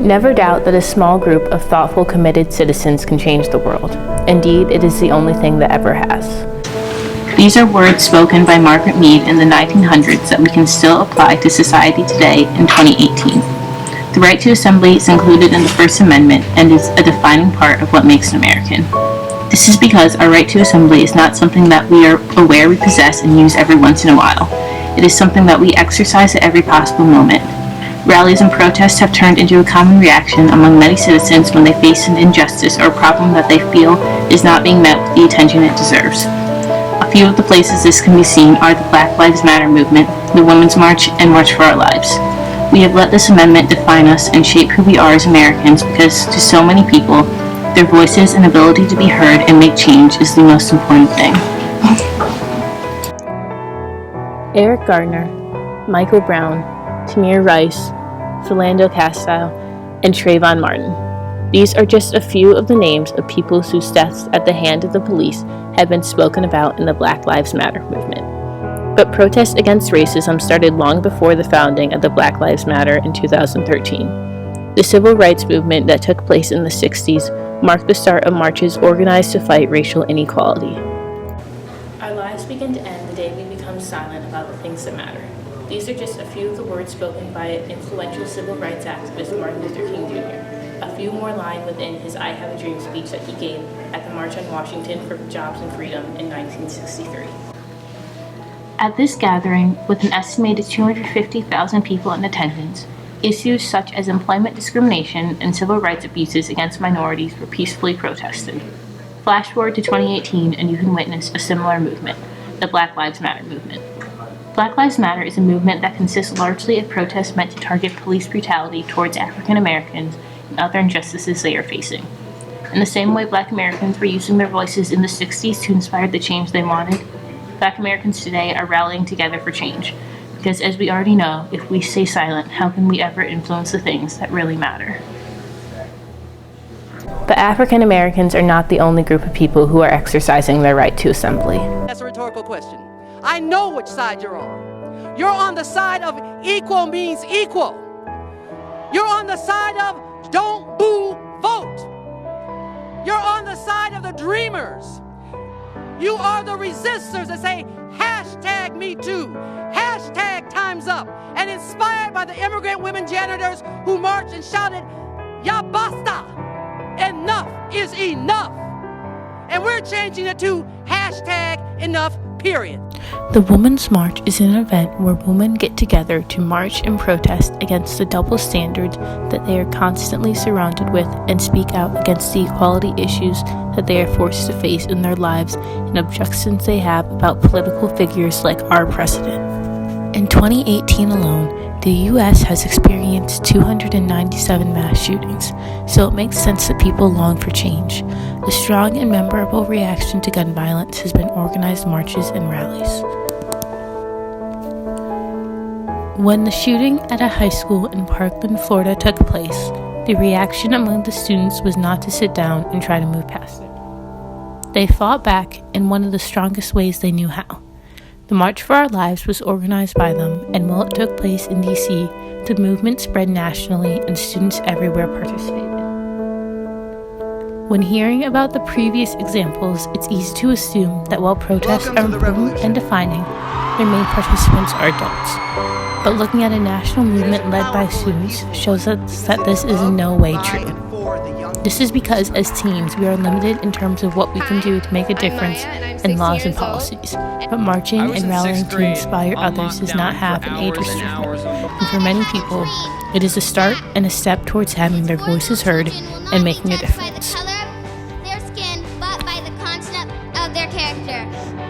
Never doubt that a small group of thoughtful, committed citizens can change the world. Indeed, it is the only thing that ever has. These are words spoken by Margaret Mead in the 1900s that we can still apply to society today in 2018. The right to assembly is included in the First Amendment and is a defining part of what makes an American. This is because our right to assembly is not something that we are aware we possess and use every once in a while. It is something that we exercise at every possible moment. Rallies and protests have turned into a common reaction among many citizens when they face an injustice or a problem that they feel is not being met with the attention it deserves. A few of the places this can be seen are the Black Lives Matter movement, the Women's March, and March for Our Lives. We have let this amendment define us and shape who we are as Americans because to so many people, their voices and ability to be heard and make change is the most important thing. Eric Gardner, Michael Brown, Tamir Rice, Philando Castile, and Trayvon Martin. These are just a few of the names of people whose deaths at the hand of the police have been spoken about in the Black Lives Matter movement. But protests against racism started long before the founding of the Black Lives Matter in 2013. The civil rights movement that took place in the 60s marked the start of marches organized to fight racial inequality. Our lives begin to end the day we become silent about the things that matter. These are just a few of the words spoken by influential civil rights activist Martin Luther King Jr. A few more line within his I Have a Dream speech that he gave at the March on Washington for Jobs and Freedom in 1963. At this gathering, with an estimated 250,000 people in attendance, issues such as employment discrimination and civil rights abuses against minorities were peacefully protested. Flash forward to 2018 and you can witness a similar movement, the Black Lives Matter movement. Black Lives Matter is a movement that consists largely of protests meant to target police brutality towards African Americans and other injustices they are facing. In the same way Black Americans were using their voices in the 60s to inspire the change they wanted, Black Americans today are rallying together for change. Because as we already know, if we stay silent, how can we ever influence the things that really matter? But African Americans are not the only group of people who are exercising their right to assembly. That's a rhetorical question. I know which side you're on. You're on the side of equal means equal. You're on the side of don't boo, vote. You're on the side of the dreamers. You are the resistors that say hashtag me too, hashtag time's up, and inspired by the immigrant women janitors who marched and shouted, Ya basta, enough is enough. And we're changing it to hashtag enough, period. The Women's March is an event where women get together to march and protest against the double standards that they are constantly surrounded with and speak out against the equality issues that they are forced to face in their lives and objections they have about political figures like our president. In 2018 alone, the U.S. has experienced 297 mass shootings, so it makes sense that people long for change. A strong and memorable reaction to gun violence has been organized marches and rallies. When the shooting at a high school in Parkland, Florida took place, the reaction among the students was not to sit down and try to move past it. They fought back in one of the strongest ways they knew how. The March for Our Lives was organized by them, and while it took place in D.C., the movement spread nationally and students everywhere participated. When hearing about the previous examples, it's easy to assume that while protests are important and defining, their main participants are adults. But looking at a national movement led by students shows us that this is in no way true. This is because as teens, we are limited in terms of what we can do to make a difference in laws and policies. But marching and rallying to inspire others does not have an age restriction. And for many people, it is a start and a step towards having their voices heard and making a difference. Their skin, but by the concept of their character.